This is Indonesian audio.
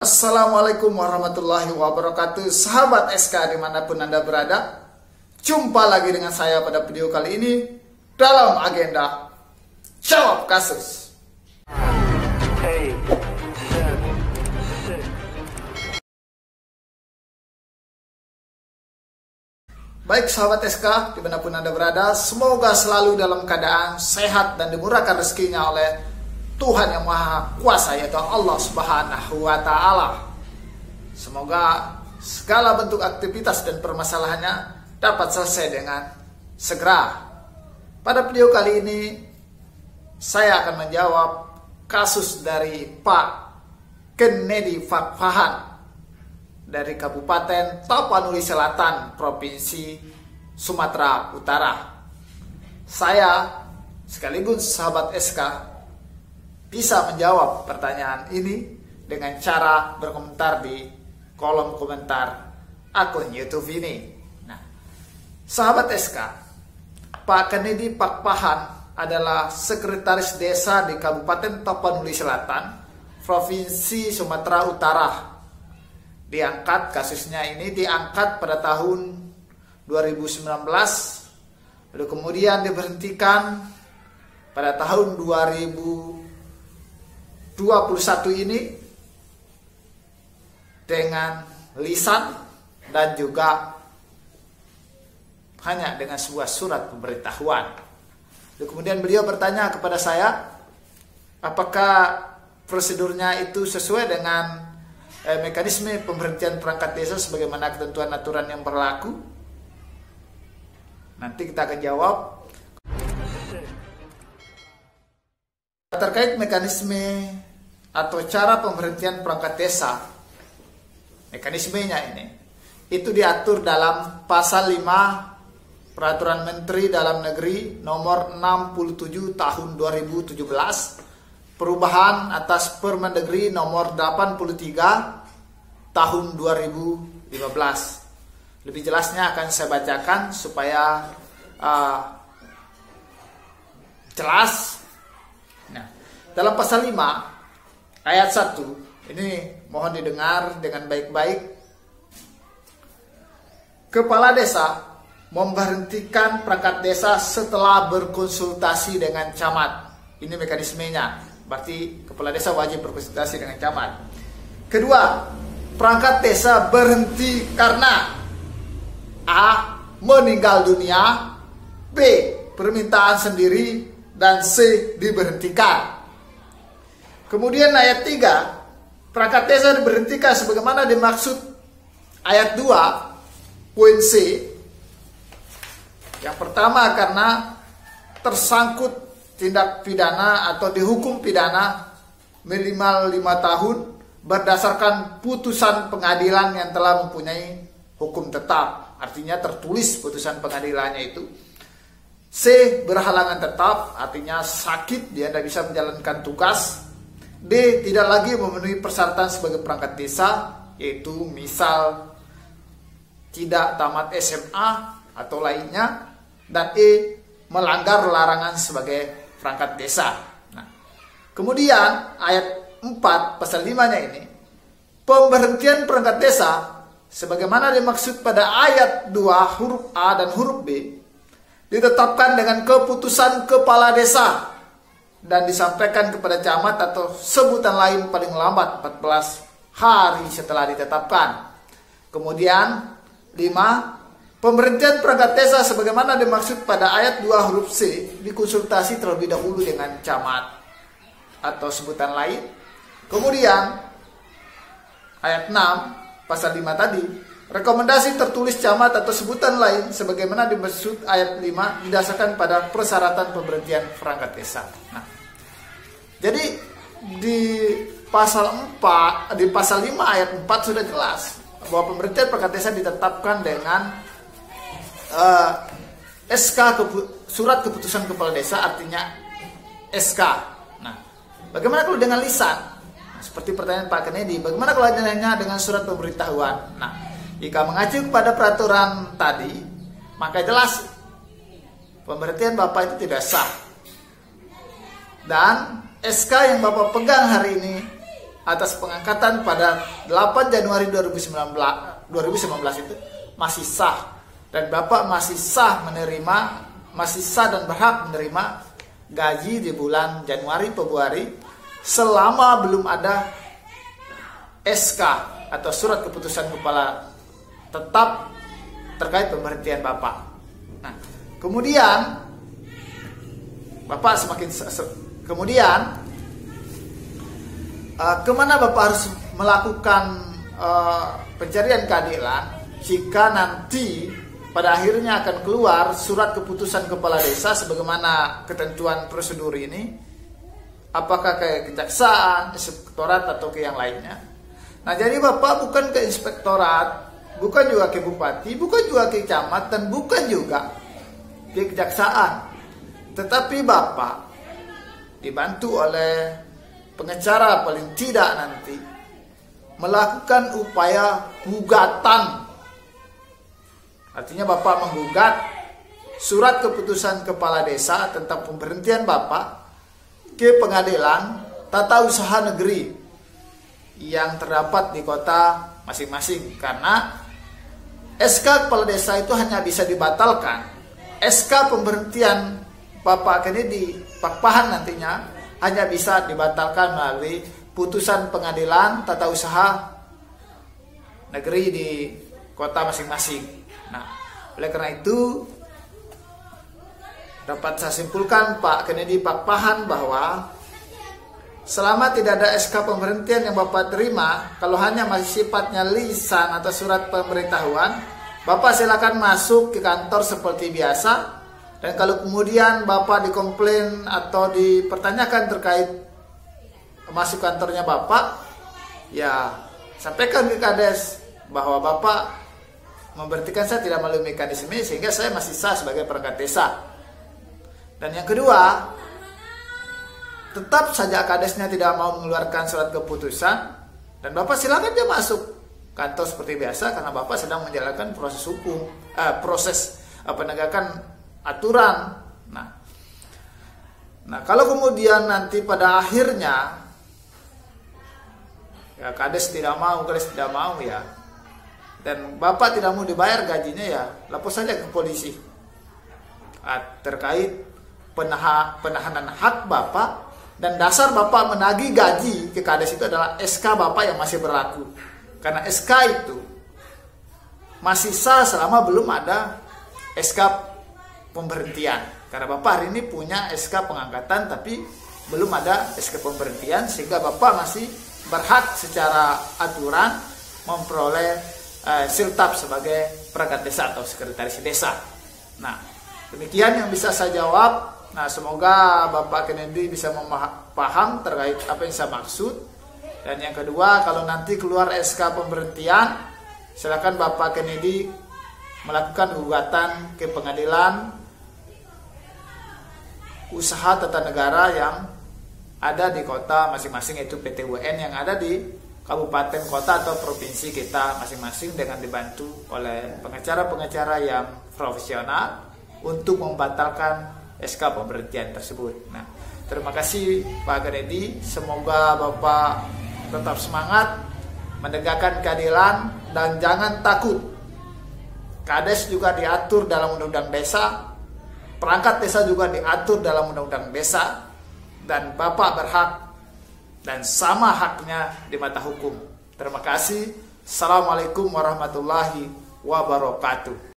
Assalamualaikum warahmatullahi wabarakatuh. Sahabat SK dimanapun Anda berada, jumpa lagi dengan saya pada video kali ini dalam agenda Jawab Kasus. Baik sahabat SK dimanapun Anda berada, semoga selalu dalam keadaan sehat dan dimurahkan rezekinya oleh Tuhan yang Maha Kuasa, yaitu Allah Subhanahu wa Ta'ala. Semoga segala bentuk aktivitas dan permasalahannya dapat selesai dengan segera. Pada video kali ini saya akan menjawab kasus dari Pak Kennedy Fakfahan dari Kabupaten Tapanuli Selatan, Provinsi Sumatera Utara. Saya sekaligus sahabat SK bisa menjawab pertanyaan ini dengan cara berkomentar di kolom komentar akun YouTube ini. Nah, sahabat SK, Pak Kennedy Fakfahan adalah sekretaris desa di Kabupaten Tapanuli Selatan, Provinsi Sumatera Utara. Diangkat kasusnya ini diangkat pada tahun 2019, lalu kemudian diberhentikan pada tahun 2021 ini dengan lisan dan juga hanya dengan sebuah surat pemberitahuan. Lalu kemudian beliau bertanya kepada saya, apakah prosedurnya itu sesuai dengan mekanisme pemberhentian perangkat desa sebagaimana ketentuan aturan yang berlaku. Nanti kita akan jawab. Terkait mekanisme atau cara pemberhentian perangkat desa, mekanismenya ini itu diatur dalam pasal 5 Peraturan Menteri Dalam Negeri nomor 67 tahun 2017, perubahan atas Permendagri nomor 83 tahun 2015. Lebih jelasnya akan saya bacakan supaya jelas. Nah, dalam pasal 5 ayat 1 ini mohon didengar dengan baik-baik. Kepala desa memberhentikan perangkat desa setelah berkonsultasi dengan camat. Ini mekanismenya. Berarti kepala desa wajib berkonsultasi dengan camat. Kedua, perangkat desa berhenti karena A. meninggal dunia, B. permintaan sendiri, dan C. diberhentikan. Kemudian ayat 3, perangkat desa diberhentikan sebagaimana dimaksud ayat 2 poin C. Yang pertama karena tersangkut tindak pidana atau dihukum pidana minimal 5 tahun berdasarkan putusan pengadilan yang telah mempunyai hukum tetap. Artinya tertulis putusan pengadilannya itu. C. berhalangan tetap, artinya sakit, dia tidak bisa menjalankan tugas. D. tidak lagi memenuhi persyaratan sebagai perangkat desa, yaitu misal tidak tamat SMA atau lainnya. Dan E. melanggar larangan sebagai perangkat desa. Nah, kemudian ayat 4 pasal 5-nya ini, pemberhentian perangkat desa sebagaimana dimaksud pada ayat 2 huruf A dan huruf B ditetapkan dengan keputusan kepala desa dan disampaikan kepada camat atau sebutan lain paling lambat 14 hari setelah ditetapkan. Kemudian 5, pemberhentian perangkat desa sebagaimana dimaksud pada ayat 2 huruf C dikonsultasi terlebih dahulu dengan camat atau sebutan lain. Kemudian ayat 6 pasal 5 tadi, rekomendasi tertulis camat atau sebutan lain sebagaimana dimaksud ayat 5 didasarkan pada persyaratan pemberhentian perangkat desa. Nah, jadi di pasal 5 ayat 4 sudah jelas bahwa pemberhentian perangkat desa ditetapkan dengan surat keputusan kepala desa, artinya SK. Nah, bagaimana kalau dengan lisan? Nah, seperti pertanyaan Pak Kennedy, bagaimana kalau hanya dengan surat pemberitahuan? Nah, jika mengacu kepada peraturan tadi, maka jelas pemberhentian Bapak itu tidak sah. Dan SK yang Bapak pegang hari ini atas pengangkatan pada 8 Januari 2019 itu masih sah, dan Bapak masih sah dan berhak menerima gaji di bulan Januari Februari selama belum ada SK atau surat keputusan kepala tetap terkait pemberhentian Bapak. Nah, kemudian Bapak kemana Bapak harus melakukan pencarian keadilan jika nanti pada akhirnya akan keluar surat keputusan kepala desa sebagaimana ketentuan prosedur ini, apakah ke kejaksaan, inspektorat, atau ke yang lainnya. Nah, jadi Bapak bukan ke inspektorat, bukan juga ke bupati, bukan juga ke camat, dan bukan juga ke kejaksaan, tetapi Bapak dibantu oleh pengacara paling tidak nanti melakukan upaya gugatan. Artinya Bapak menggugat surat keputusan kepala desa tentang pemberhentian Bapak ke pengadilan tata usaha negeri yang terdapat di kota masing-masing, karena SK kepala desa itu hanya bisa dibatalkan. SK pemberhentian Bapak Kennedy Pakpahan nantinya hanya bisa dibatalkan melalui putusan pengadilan tata usaha negeri di kota masing-masing. Nah, oleh karena itu dapat saya simpulkan Pak Kennedy Pakpahan bahwa selama tidak ada SK pemberhentian yang Bapak terima, kalau hanya masih sifatnya lisan atau surat pemberitahuan, Bapak silakan masuk ke kantor seperti biasa. Dan kalau kemudian Bapak dikomplain atau dipertanyakan terkait masuk kantornya Bapak, ya sampaikan ke Kades bahwa Bapak memberhentikan saya tidak melalui mekanisme sehingga saya masih sah sebagai perangkat desa. Dan yang kedua, tetap saja Kadesnya tidak mau mengeluarkan surat keputusan, dan Bapak silakan dia masuk kantor seperti biasa karena Bapak sedang menjalankan proses hukum, proses penegakan aturan. Nah, kalau kemudian nanti pada akhirnya ya Kades tidak mau ya, dan Bapak tidak mau dibayar gajinya, ya lapor saja ke polisi terkait penahanan hak Bapak, dan dasar Bapak menagih gaji ke Kades itu adalah SK Bapak yang masih berlaku, karena SK itu masih sah selama belum ada SK pemberhentian. Karena Bapak hari ini punya SK pengangkatan tapi belum ada SK pemberhentian, sehingga Bapak masih berhak secara aturan memperoleh siltap sebagai perangkat desa atau sekretaris desa. Nah, demikian yang bisa saya jawab. Nah, semoga Bapak Kennedy bisa paham terkait apa yang saya maksud. Dan yang kedua, kalau nanti keluar SK pemberhentian, silakan Bapak Kennedy melakukan gugatan ke pengadilan usaha tata negara yang ada di kota masing-masing, yaitu PT UN yang ada di kabupaten, kota, atau provinsi kita masing-masing, dengan dibantu oleh pengacara-pengacara yang profesional untuk membatalkan SK pemberhentian tersebut. Nah, terima kasih Pak Kennedy. Semoga Bapak tetap semangat menegakkan keadilan dan jangan takut. Kades juga diatur dalam undang-undang desa, perangkat desa juga diatur dalam undang-undang desa, dan Bapak berhak dan sama haknya di mata hukum. Terima kasih. Assalamualaikum warahmatullahi wabarakatuh.